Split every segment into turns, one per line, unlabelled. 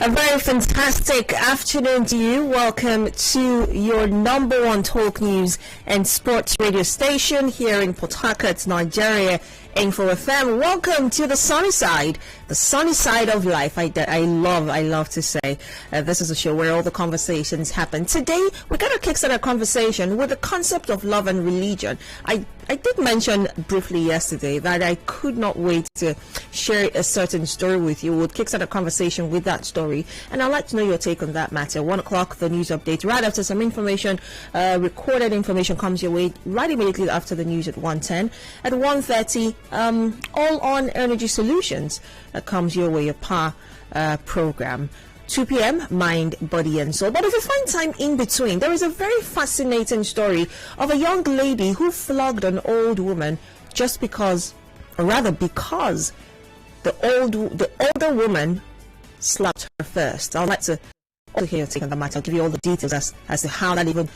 A very fantastic afternoon to you. Welcome to your number one talk news and sports radio station here in Port Harcourt, Nigeria, Info FM. Welcome to the sunny side of life. I love to say this is a show where all the conversations happen. Today, we're going to kickstart a conversation with the concept of love and religion. I did mention briefly yesterday that I could not wait to share a certain story with you. We'll kickstart a conversation with that story, and I'd like to know your take on that matter. 1 o'clock, the news update. Right after some information, recorded information comes your way right immediately after the news at 1:10. At 1:30, all on energy solutions comes your way, a power program. 2 p.m. Mind, Body and Soul. But if you find time in between, there is a very fascinating story of a young lady who flogged an old woman just because, or rather because, the older woman slapped her first. I'd like to also hear your take on the matter. I'll give you all the details as to how that even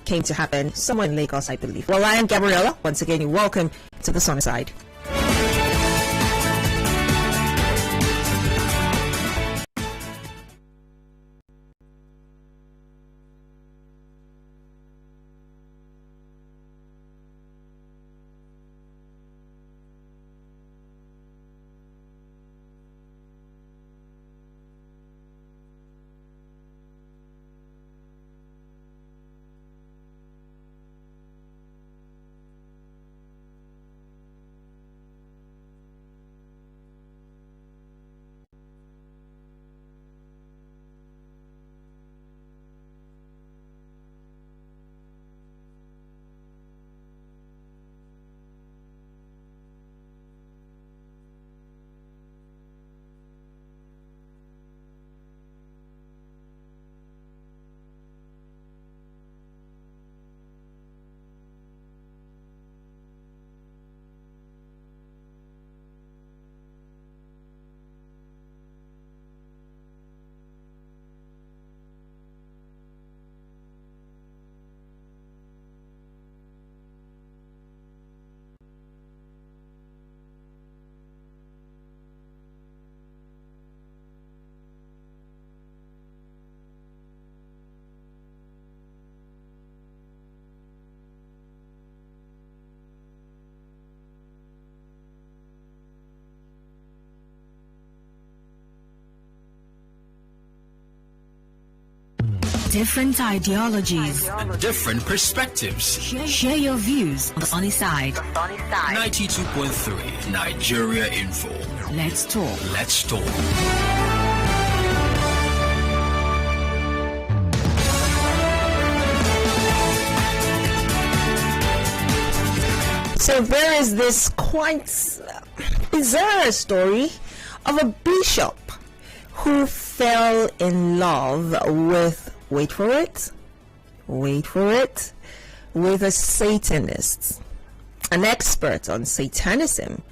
came to happen somewhere in Lagos, I believe. Well, I am Gabriella. Once again, you're welcome to the sunny side.
Different ideologies
and different perspectives.
Share your views on the sunny side.
92.3 Nigeria Info.
Let's talk.
Let's talk.
So there is this quite bizarre story of a bishop who fell in love with, wait for it, with a Satanist, an expert on Satanism.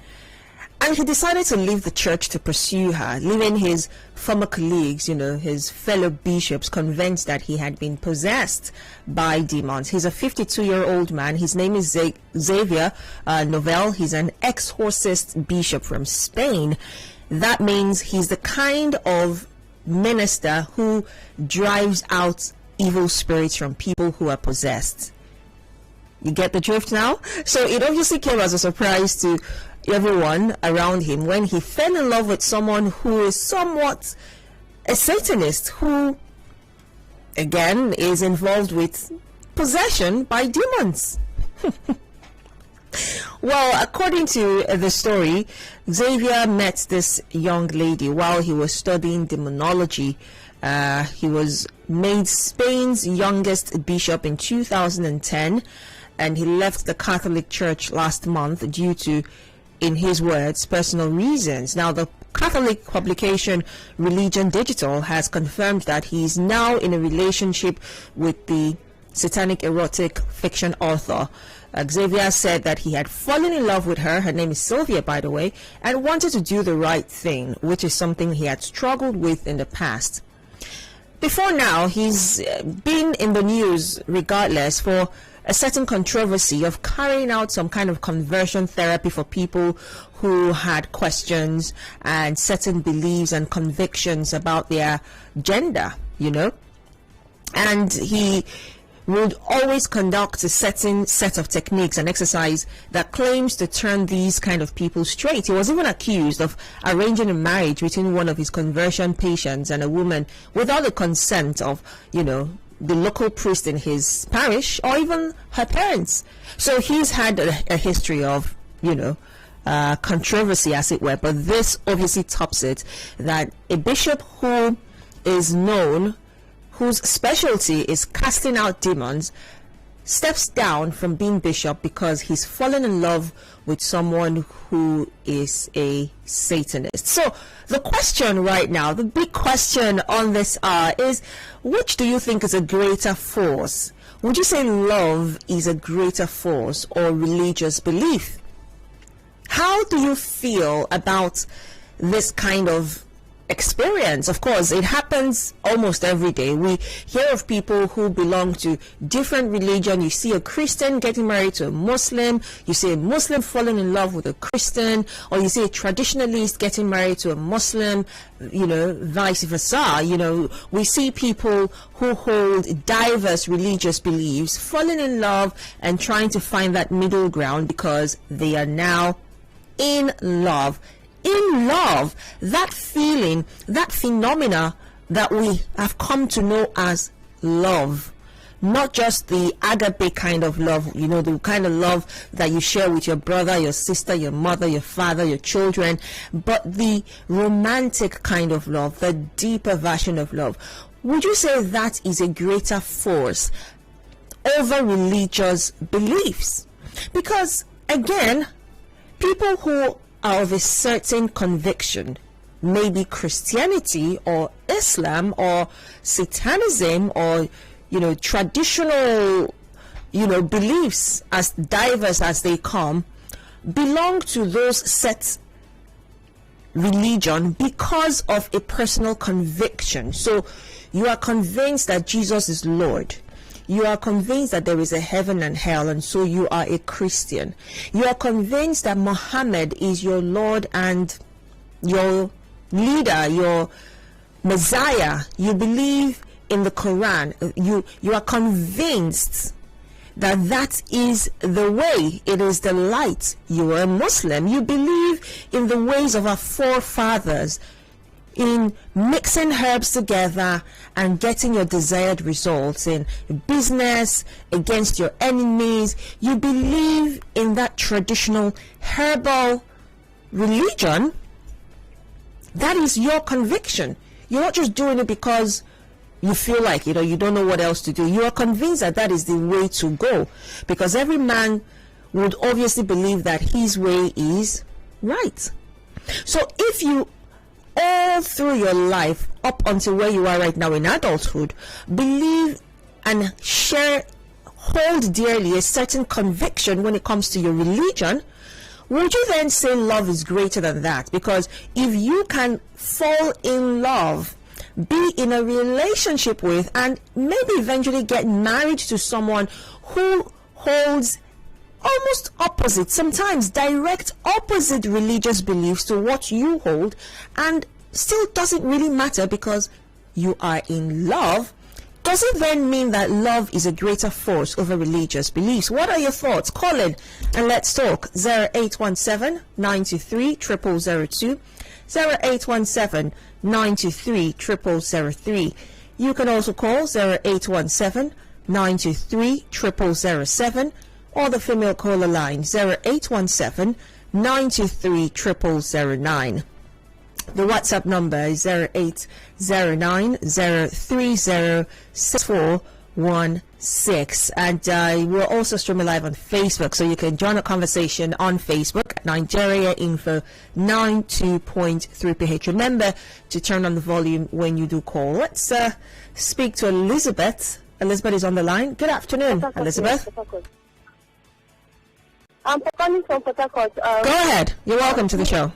And he decided to leave the church to pursue her, leaving his former colleagues, his fellow bishops, convinced that he had been possessed by demons. He's a 52-year-old man. His name is Xavier Novel. He's an exorcist bishop from Spain. That means he's the kind of minister who drives out evil spirits from people who are possessed. You get the drift now? So it obviously came as a surprise to everyone around him when he fell in love with someone who is somewhat a Satanist, who again is involved with possession by demons. Well, according to the story, Xavier met this young lady while he was studying demonology. He was made Spain's youngest bishop in 2010, and he left the Catholic Church last month due to, in his words, personal reasons. Now, the Catholic publication Religion Digital has confirmed that he is now in a relationship with the satanic erotic fiction author. Xavier said that he had fallen in love with her name is Sylvia, by the way, and wanted to do the right thing, which is something he had struggled with in the past. Before now, he's been in the news regardless for a certain controversy of carrying out some kind of conversion therapy for people who had questions and certain beliefs and convictions about their gender, and he would always conduct a certain set of techniques and exercise that claims to turn these kind of people straight. He was even accused of arranging a marriage between one of his conversion patients and a woman without the consent of, the local priest in his parish or even her parents. So he's had a history of, controversy, as it were. But this obviously tops it, that a bishop who is known, whose specialty is casting out demons, steps down from being bishop because he's fallen in love with someone who is a Satanist. So the question right now, the big question on this hour is, which do you think is a greater force? Would you say love is a greater force or religious belief? How do you feel about this kind of experience? Of course, it happens almost every day. We hear of people who belong to different religion. You see a Christian getting married to a Muslim, you see a Muslim falling in love with a Christian, or you see a traditionalist getting married to a Muslim, vice versa. We see people who hold diverse religious beliefs falling in love and trying to find that middle ground because they are now in love. In love, that feeling, that phenomena that we have come to know as love, not just the agape kind of love, the kind of love that you share with your brother, your sister, your mother, your father, your children, but the romantic kind of love, the deeper version of love. Would you say that is a greater force over religious beliefs? Because again, people who are of a certain conviction, maybe Christianity or Islam or Satanism or traditional beliefs, as diverse as they come, belong to those set religion because of a personal conviction. So you are convinced that Jesus is Lord. You are convinced that there is a heaven and hell, and so you are a Christian. You are convinced that Muhammad is your Lord and your leader, your Messiah. You believe in the Quran. You are convinced that that is the way. It is the light. You are a Muslim. You believe in the ways of our forefathers, in mixing herbs together and getting your desired results in business, against your enemies. You believe in that traditional herbal religion. That is your conviction. You're not just doing it because you feel like, you don't know what else to do. You are convinced that that is the way to go, because every man would obviously believe that his way is right. So if you all through your life up until where you are right now in adulthood believe and hold dearly a certain conviction when it comes to your religion, would you then say love is greater than that? Because if you can fall in love, be in a relationship with, and maybe eventually get married to someone who holds almost opposite, sometimes direct opposite religious beliefs to what you hold, and still doesn't really matter because you are in love, does it then mean that love is a greater force over religious beliefs? What are your thoughts? Call in and let's talk. 0817 923 0002, 0817 923 0003. You can also call 0817 923 0007, or the female caller line 0817 923 0009. The WhatsApp number is 0809 030 6416, and we're also streaming live on Facebook, so you can join a conversation on Facebook at Nigeria Info 92.3 PH. Remember to turn on the volume when you do call. Let's speak to Elizabeth. Elizabeth is on the line. Good afternoon, Elizabeth.
I'm calling from Port Harcourt.
Go ahead. You're welcome to the show.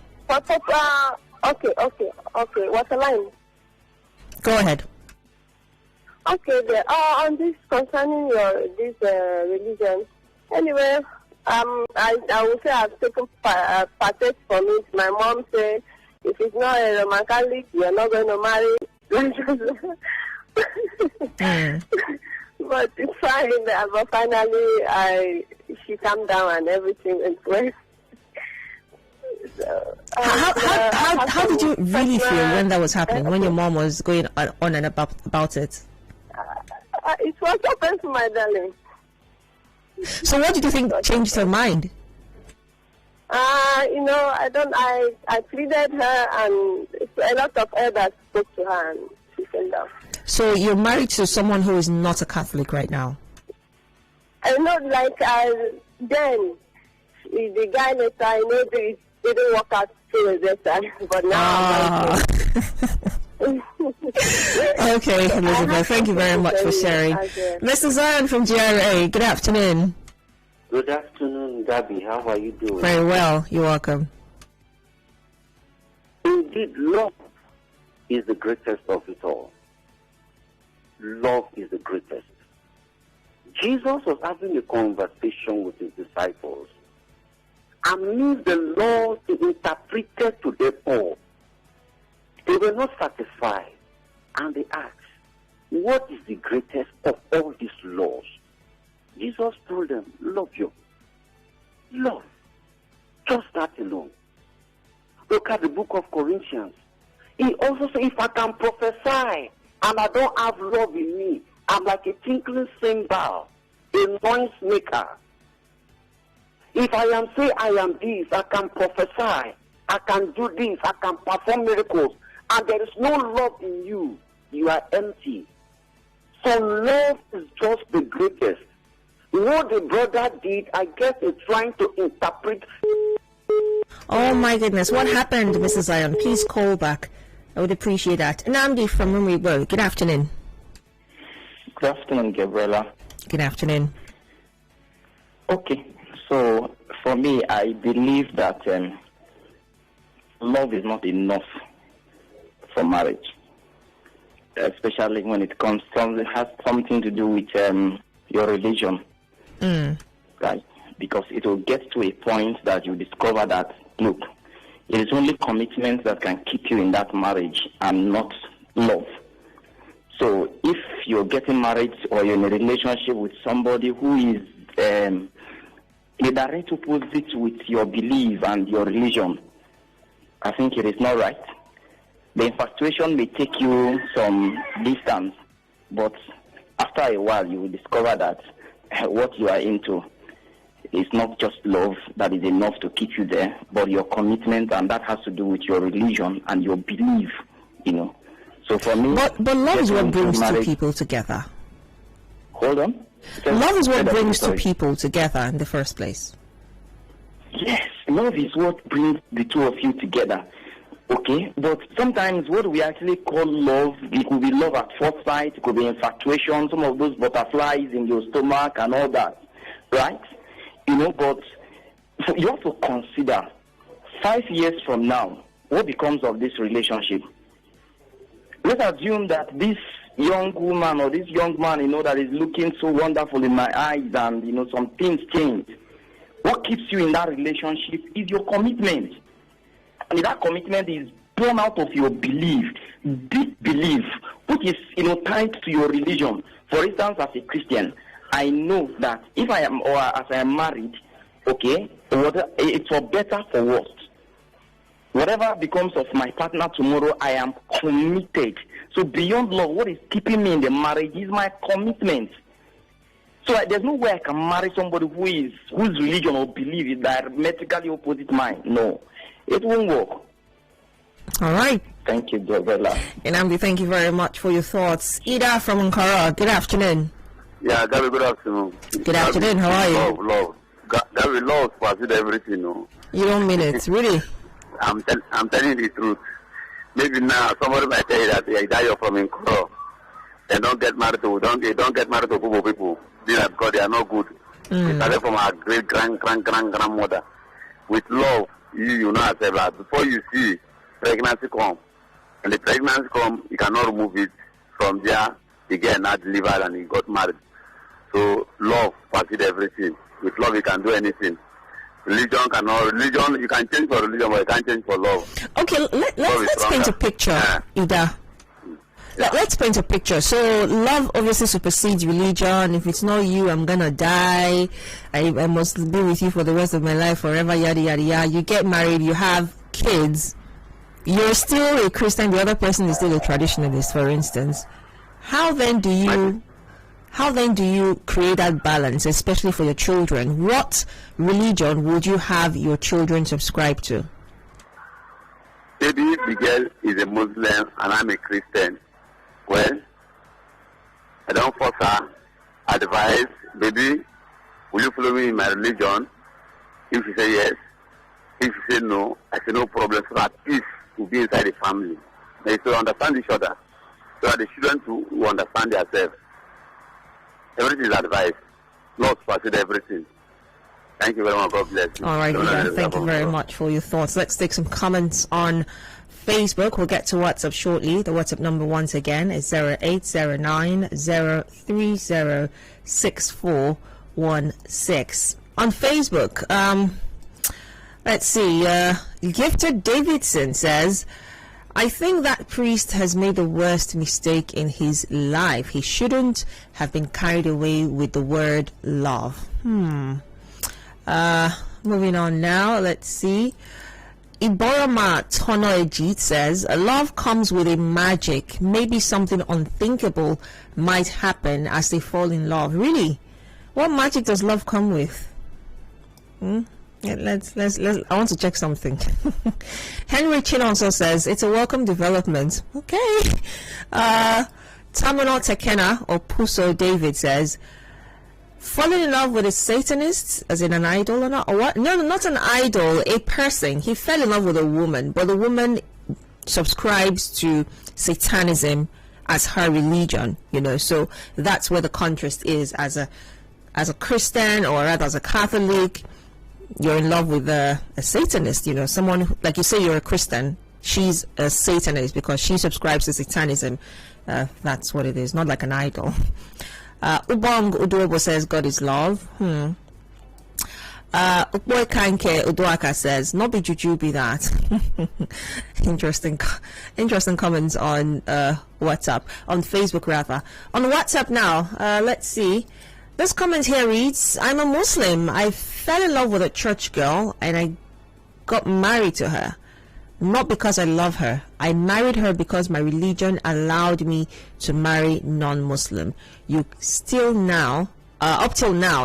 Okay. What's the line?
Go ahead.
Okay, there. On this concerning this religion. Anyway, I would say I've taken partake from it. My mom said, if it's not a Roman Catholic, you're not going to marry. But it's fine. But finally, she calmed down and everything went well. So,
how did you really feel when that was happening? When your mom was going on and about it?
It was open to my darling.
So what did you think changed her mind?
I pleaded her, and a lot of elders spoke to her, and she came down.
So you're married to someone who is not a Catholic right now?
I know, then the guy later, it didn't work out to the time, but now
Okay, Elizabeth, thank you very much for sharing. Mr. Zion from GRA, good afternoon.
Good afternoon, Gabby. How are you doing?
Very well, you're welcome.
Indeed, love is the greatest of it all. Love is the greatest. Jesus was having a conversation with his disciples and needs the law to interpret it to them all. They were not satisfied, and they asked, what is the greatest of all these laws? Jesus told them, love you. Love. Just that alone. Look at the book of Corinthians. He also said, if I can prophesy and I don't have love in me, I'm like a tinkling cymbal, a noise maker. If I am say I am this, I can prophesy, I can do this, I can perform miracles, and there is no love in you, you are empty. So love is just the greatest. What the brother did, I guess, is trying to interpret.
Oh my goodness, what happened, Mrs. Zion? Please call back. I would appreciate that. Namdi from Mumbai, good afternoon.
Good afternoon, Gabriella.
Good afternoon.
Okay, so for me, I believe that love is not enough for marriage, especially when it comes to, it has something to do with your religion, right? Because it will get to a point that you discover that, look, it is only commitment that can keep you in that marriage and not love. So if you're getting married or you're in a relationship with somebody who is a direct opposite with your belief and your religion, I think it is not right. The infatuation may take you some distance, but after a while you will discover that what you are into is not just love that is enough to keep you there, but your commitment, and that has to do with your religion and your belief, So for me...
But love is what brings two people together.
Hold on.
Love is what brings two people together in the first place.
Yes, love is what brings the two of you together. Okay, but sometimes what we actually call love, it could be love at first sight, it could be infatuation, some of those butterflies in your stomach and all that, right? But so you have to consider 5 years from now, what becomes of this relationship? Let's assume that this young woman or this young man, that is looking so wonderful in my eyes and, some things change. What keeps you in that relationship is your commitment. And that commitment is born out of your belief, deep belief, which is, tied to your religion. For instance, as a Christian, I know that if I am, or as I am married, okay, it's for better, for worse. Whatever becomes of my partner tomorrow, I am committed. So beyond love, what is keeping me in the marriage is my commitment. So there's no way I can marry somebody whose religion or belief is diametrically opposite mine. No, it won't work.
All right.
Thank you, Gabriella.
Inambi, thank you very much for your thoughts. Ida from Ankara, good afternoon.
Yeah, Gabby, good afternoon.
Good afternoon, how are you?
Love. Gabby, love supersedes everything,
You don't mean it, really?
I'm telling you the truth. Maybe now somebody might tell you that you're from Nkoro. They don't get married to poor people because they are not good. They started from our great grandmother. With love, you know yourself that before you see pregnancy come, and the pregnancy come, you cannot remove it from there. the girl not delivered and he got married. So love supersedes everything. With love, you can do anything. Religion, you can change for religion, but you can't change for love.
Okay, let's paint a picture, Ida. Let's paint a picture. So love obviously supersedes religion. If it's not you, I'm gonna die. I must be with you for the rest of my life, forever, yada yada yada. You get married, you have kids. You're still a Christian. The other person is still a traditionalist, for instance. How then do you create that balance, especially for your children? What religion would you have your children subscribe to?
Maybe the girl is a Muslim and I'm a Christian. Well, I don't force her. Advise, baby, will you follow me in my religion? If she say yes, if she say no, I say no problem. So that peace will be inside the family. They should understand each other. So that the children too will understand themselves. Everything is advice. Lord supersedes everything. Thank you very much. God bless you.
All right, thank you very much for your thoughts. Let's take some comments on Facebook. We'll get to WhatsApp shortly. The WhatsApp number once again is 0809-030-6416. On Facebook, let's see. Gifted Davidson says, I think that priest has made the worst mistake in his life. He shouldn't have been carried away with the word love. Moving on now, let's see. Iborama Tonoejit says, love comes with a magic. Maybe something unthinkable might happen as they fall in love. Really? What magic does love come with? Yeah, let's I want to check something. Henry Chin also says it's a welcome development. Okay. Tamino Tekena or Puso David says, falling in love with a Satanist, as in an idol or not? Or what? No, not an idol, a person. He fell in love with a woman, but the woman subscribes to Satanism as her religion, so that's where the contrast is. As a Christian, or rather as a Catholic, you're in love with a Satanist, someone who, like you say, you're a Christian, she's a Satanist because she subscribes to Satanism. That's what it is, not like an idol. Ubong Udobo says God is love. Ukboy Kanke Udoaka says, not be juju, be that. Interesting comments on WhatsApp, on Facebook rather. On WhatsApp now, let's see. This comment here reads, I'm a Muslim. I fell in love with a church girl and I got married to her. Not because I love her. I married her because my religion allowed me to marry non-Muslim. Up till now,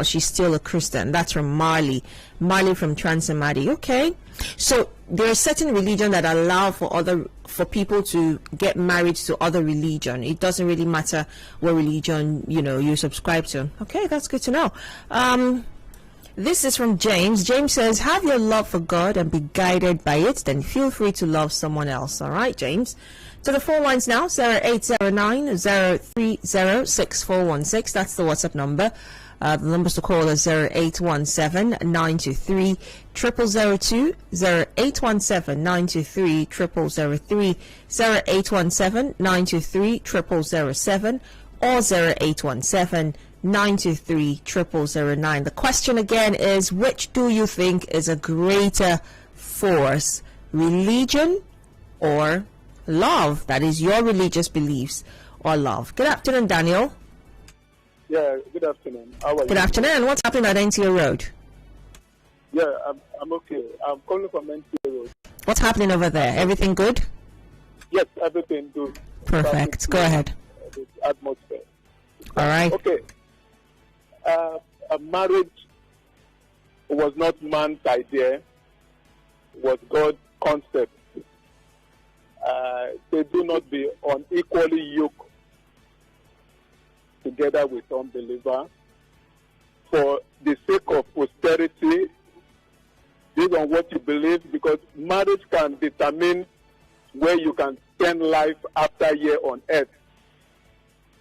she's still a Christian. That's from Marley from Transamadi. Okay. So there are certain religions that allow for people to get married to other religion. It doesn't really matter what religion, you subscribe to. Okay, that's good to know. This is from James. James says, have your love for God and be guided by it, then feel free to love someone else. All right, James. To the phone lines now, 0809-030-6416. That's the WhatsApp number. The numbers to call is 0817-923-0002, 0817-923-0003, 0817-923-0007, or 0817-923-0009. The question again is, which do you think is a greater force, religion or love? That is your religious beliefs or love. Good afternoon, Daniel.
Yeah, good afternoon. How are you?
Good afternoon. What's happening at NTA Road?
Yeah, I'm okay. I'm calling from NTA Road.
What's happening over there? Everything good?
Yes, everything good.
Perfect. Go ahead.
The atmosphere.
All right.
Okay. A marriage was not man's idea, was God's concept. They do not be unequally yoked together with unbeliever for the sake of posterity, based on what you believe, because marriage can determine where you can spend life after year on earth.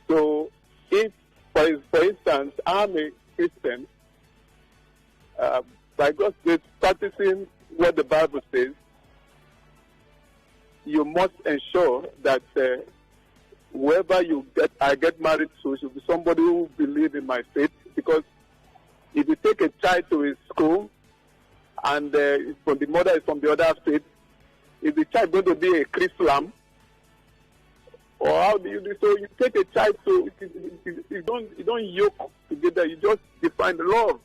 So if, for instance, I'm a Christian, by God's grace, practicing what the Bible says, you must ensure that whoever I get married to should be somebody who believes in my faith. Because if you take a child to a school and from the mother is from the other faith, is the child going to be a Christian? Or how do you do? So you take a child to you don't yoke together. You just define the love.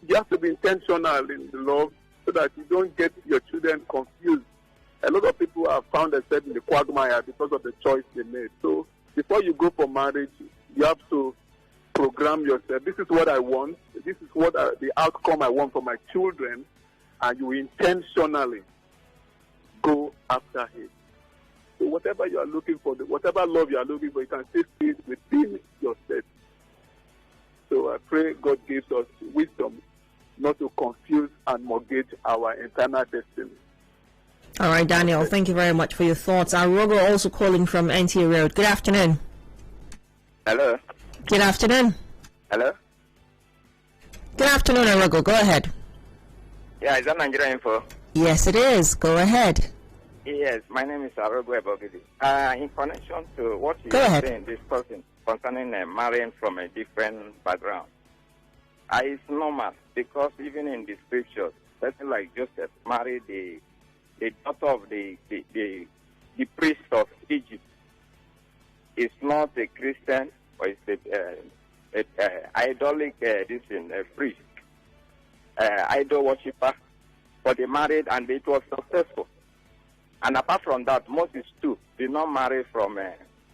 You have to be intentional in the love so that you don't get your children confused. A lot of people have found themselves in the quagmire because of the choice they made. So before you go for marriage, you have to program yourself. This is what I want. This is what the outcome I want for my children, and you intentionally go after it. So whatever you are looking for, whatever love you are looking for, you can still see it within yourself. So I pray God gives us wisdom not to confuse and mortgage our internal destiny.
All right, Daniel, thank you very much for your thoughts. Rogo also calling from NT Road. Good afternoon.
Hello.
Good afternoon.
Hello.
Good afternoon, Rogo. Go ahead.
Yeah, is that Nigeria Info?
Yes, it is. Go ahead.
Yes, my name is Arogo Ebogidi. In connection to what you
are
saying, discussing concerning marrying from a different background, it's normal because even in the scriptures, person like Joseph married the daughter of the priest of Egypt. Is not a Christian or is a idolic priest, idol worshipper, but they married and it was successful. And apart from that, Moses too did not marry from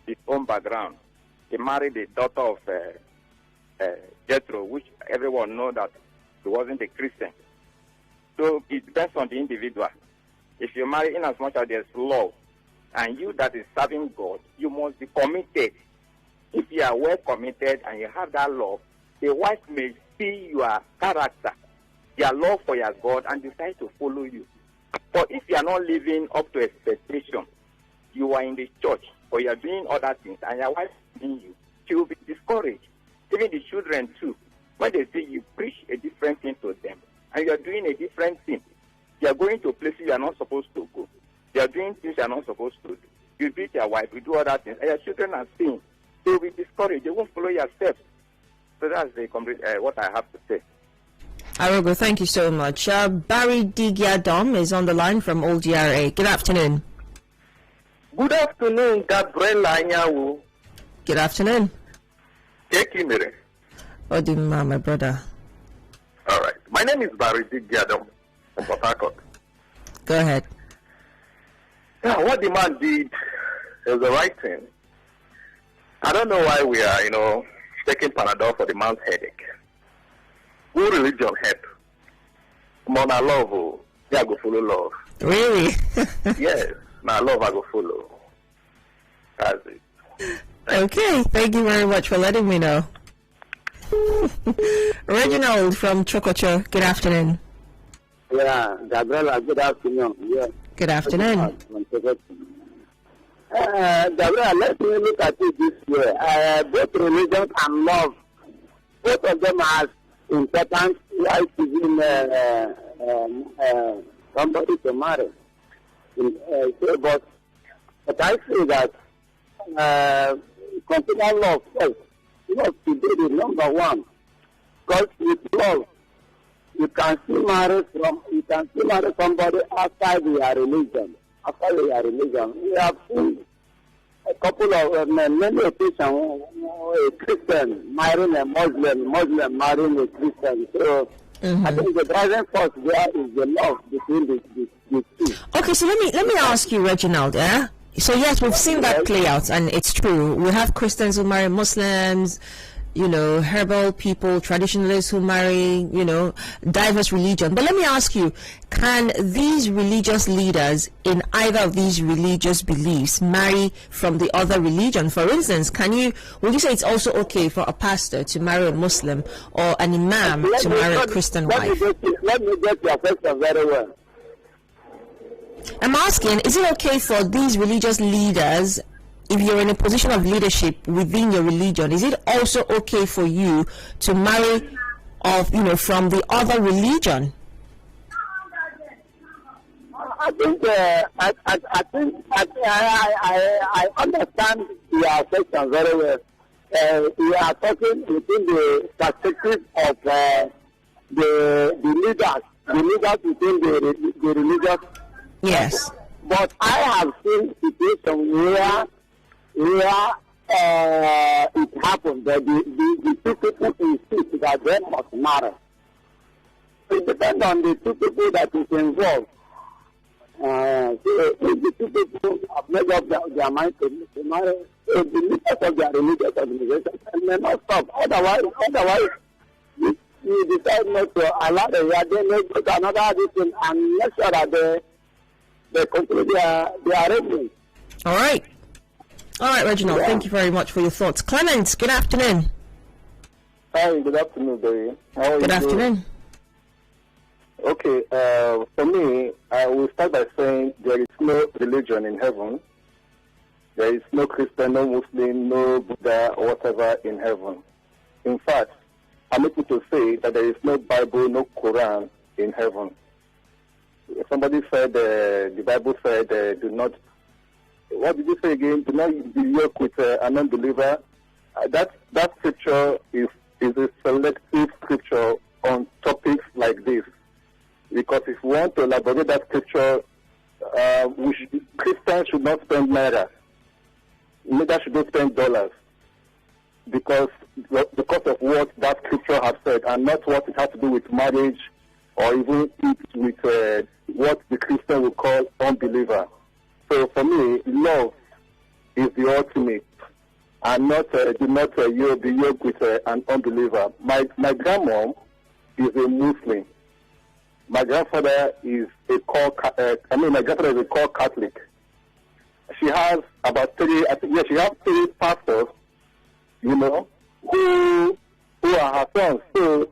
his own background. He married the daughter of Jethro, which everyone knows that he wasn't a Christian. So it depends on the individual. If you marry in as much as there's love, and you that is serving God, you must be committed. If you are well committed and you have that love, the wife may see your character, your love for your God, and decide to follow you. But if you are not living up to expectation, you are in the church or you are doing other things, and your wife is seeing you, she will be discouraged. Even the children too. When they see you preach a different thing to them, and you are doing a different thing, you are going to places you are not supposed to go. You are doing things you are not supposed to do. You beat your wife, you do other things, and your children are seeing. They will be discouraged. They won't follow your steps. So that's the complete what I have to say.
Arogo, thank you so much. Barry Digiadom is on the line from Old GRA. Good afternoon.
Good afternoon, Gabriella Anyanwu.
Good afternoon.
Ekimere.
Odima, my brother.
All right. My name is Barry Digiadom from Port Harcourt.
Go ahead.
Yeah, what the man did is the right thing. I don't know why we are, taking Panadol for the man's headache. Who religion help? Mona love, I go follow love.
Really?
Yes, now love I go follow. That's it.
Okay, thank you very much for letting me know. Reginald from Chokocho, good afternoon.
Yeah, Gabriella, good afternoon. Yeah.
Good afternoon.
Gabriella, let me look at it this way. Both religion and love, both of them are important while choosing somebody to marry. But I say that consider love first. Love to be the number one. Because with love, you can still marry somebody outside your religion. We have seen a couple of many occasions a Christian marrying a Muslim marrying a Christian. So I think the driving force there is the love between the two.
Okay, so let me ask you, Reginald. So yes, we've seen that play out, and it's true. We have Christians who marry Muslims, herbal people, traditionalists who marry, diverse religion. But let me ask you, can these religious leaders in either of these religious beliefs marry from the other religion? For instance, would you say it's also okay for a pastor to marry a Muslim or an imam to marry a Christian wife?
Let me get your question very well.
I'm asking, is it okay for these religious leaders, if you're in a position of leadership within your religion, is it also okay for you to marry from the other religion?
I think I understand your question very well. We are talking within the perspective of the leaders within the religious.
Yes.
But I have seen situations where it happened that the two people insist that they must marry. It depends on the two people that is involved. So if the two people have made up their mind to marry, the leaders of their religious organization may not stop. Otherwise, you decide not to allow them, they may go to another addition and make sure that they complete their arrangement.
All right, Reginald, thank you very much for your thoughts. Clement, good afternoon.
Hi, good afternoon, Barry. How are you?
Good afternoon.
Okay, for me, I will start by saying there is no religion in heaven. There is no Christian, no Muslim, no Buddha, or whatever in heaven. In fact, I'm able to say that there is no Bible, no Quran in heaven. Somebody said, the Bible said, do not, what did you say again? Do not be yoked with an unbeliever. That scripture is a selective scripture on topics like this. Because if we want to elaborate that scripture, Christians should not spend naira. Neither should they spend dollars. Because of what that scripture has said, and not what it has to do with marriage, or even with what the Christian will call unbeliever. So for me, love is the ultimate, and not do not be yoked with an unbeliever. My grandmom is a Muslim. My grandfather is a core Catholic. She has about three pastors, who are her sons. So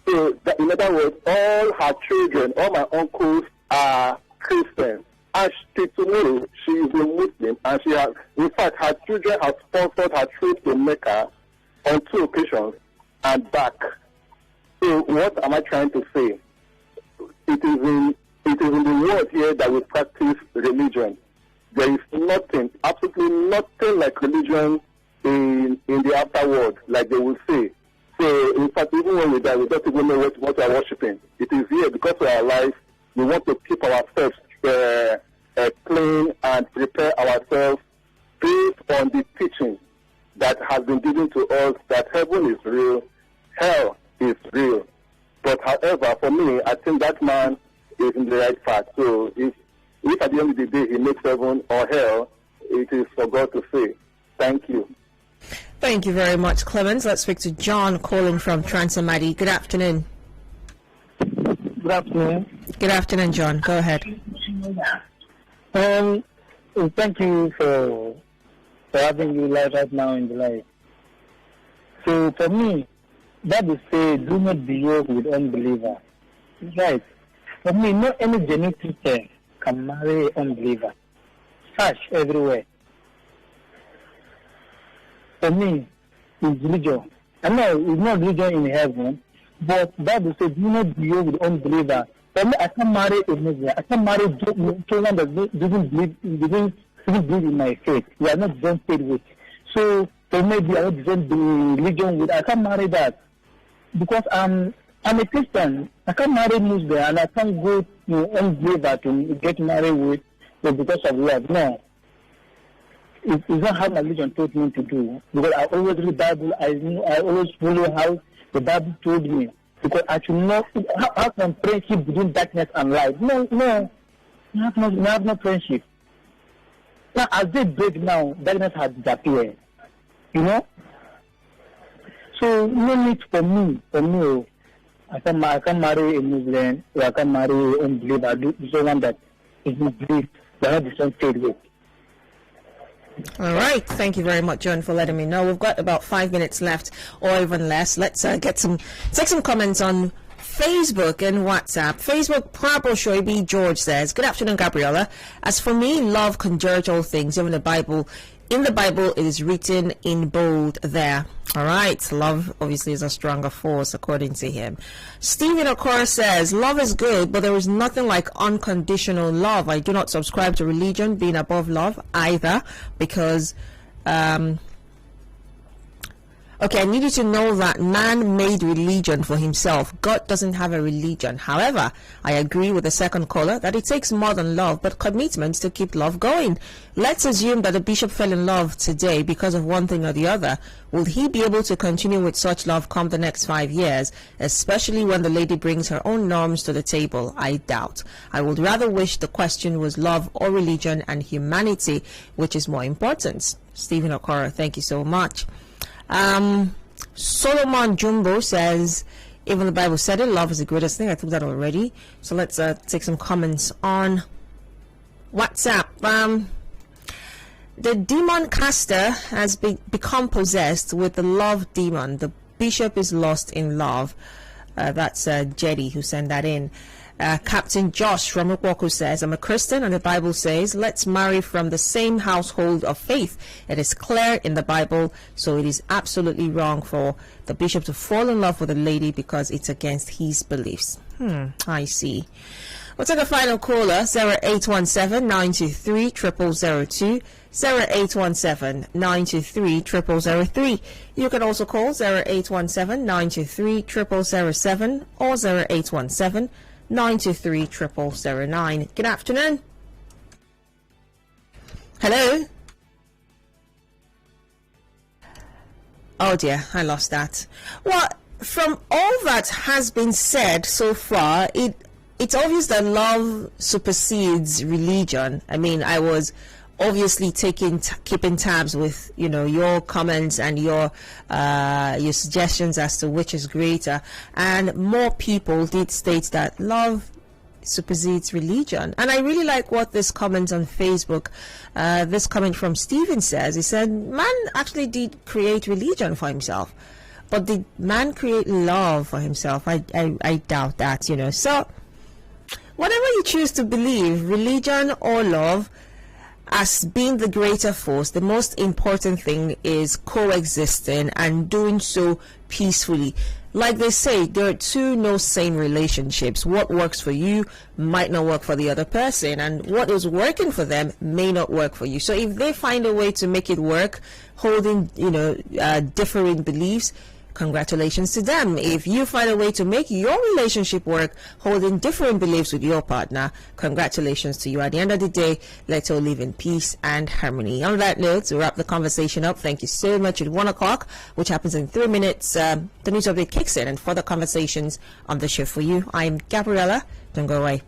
in other words, all her children, all my uncles are Christians. And to me, she is a Muslim, and she has, in fact, her children have sponsored her trip to Mecca on 2 occasions and back. So what am I trying to say? It is in the world here that we practice religion. There is nothing, absolutely nothing like religion in the afterworld, like they will say. So, in fact, even when we die, we don't even know what we are worshiping. It is here because we are alive. We want to keep ourselves clean and prepare ourselves based on the teaching that has been given to us that heaven is real, hell is real. But however, for me, I think that man is in the right path. So if at the end of the day he makes heaven or hell, it is for God to say. Thank you.
Thank you very much, Clemens. Let's speak to John calling from Transamadi. Good afternoon.
Good afternoon.
Good afternoon, John. Go ahead.
Thank you for having you live right now in the live. So for me, that would say, do not be yoked with unbeliever. Right. For me, not any genuine Christian can marry unbeliever. Search everywhere. For me, it's religion. I know it's not religion in heaven, but that would say, do not be yoked with unbeliever. For me, I can marry a Muslim. I can marry someone that doesn't believe in my faith. We are not the same faith with. So for me, I don't defend the religion with. I can't marry that. Because I'm a Christian. I can't marry Muslim, and I can't go to unbeliever to get married with because of love. No. It's not how my religion told me to do. Because I always read the Bible. I always follow how the Bible told me. Because I should not have some friendship between darkness and light. No. I have no friendship. Now, as they break now, darkness has disappeared. So no need for me. I can marry a Muslim, or I can marry an unbeliever. Do someone that is not believe they are not the same faith with.
All right. Thank you very much, John, for letting me know. We've got about 5 minutes left, or even less. Let's take some comments on Facebook and WhatsApp. Facebook, Prabhu Shoibi George says, good afternoon, Gabriella. As for me, love can judge all things. Even the Bible in the Bible, it is written in bold there. All right. Love obviously is a stronger force according to him. Stephen Okora says, love is good, but there is nothing like unconditional love. I do not subscribe to religion being above love either, because okay, I need you to know that man made religion for himself. God doesn't have a religion. However, I agree with the second caller that it takes more than love, but commitment to keep love going. Let's assume that the bishop fell in love today because of one thing or the other. Will he be able to continue with such love come the next 5 years, especially when the lady brings her own norms to the table? I doubt. I would rather wish the question was love or religion and humanity, which is more important. Stephen Okora, thank you so much. Solomon Jumbo says, even the Bible said it, love is the greatest thing. I took that already. So let's take some comments on WhatsApp. The demon caster has become possessed with the love demon. The bishop is lost in love. That's Jetty who sent that in. Captain Josh from Ukwoku says, I'm a Christian and the Bible says, let's marry from the same household of faith. It is clear in the Bible, so it is absolutely wrong for the bishop to fall in love with a lady because it's against his beliefs. I see. We'll take a final caller, 0817-923-0002, 0817-923-0003. You can also call 0817-923-0007 or 0817-923-0009. Good afternoon. Hello. Oh dear, I lost that. Well, from all that has been said so far, it's obvious that love supersedes religion. I mean, I was obviously keeping tabs with, you know, your comments and your suggestions as to which is greater, and more people did state that love supersedes religion. And I really like what this comment on Facebook, this comment from Stephen says. He said, man actually did create religion for himself, but did man create love for himself? I doubt that, you know. So whatever you choose to believe, religion or love, as being the greater force, the most important thing is coexisting and doing so peacefully. Like they say, there are two no same relationships. What works for you might not work for the other person, and what is working for them may not work for you. So if they find a way to make it work, holding, you know, differing beliefs, congratulations to them. If you find a way to make your relationship work, holding different beliefs with your partner, congratulations to you. At the end of the day, let's all live in peace and harmony. On that note, to wrap the conversation up, thank you so much. At 1 o'clock, which happens in 3 minutes, the news update kicks in and further conversations on the show for you. I'm Gabriella. Don't go away.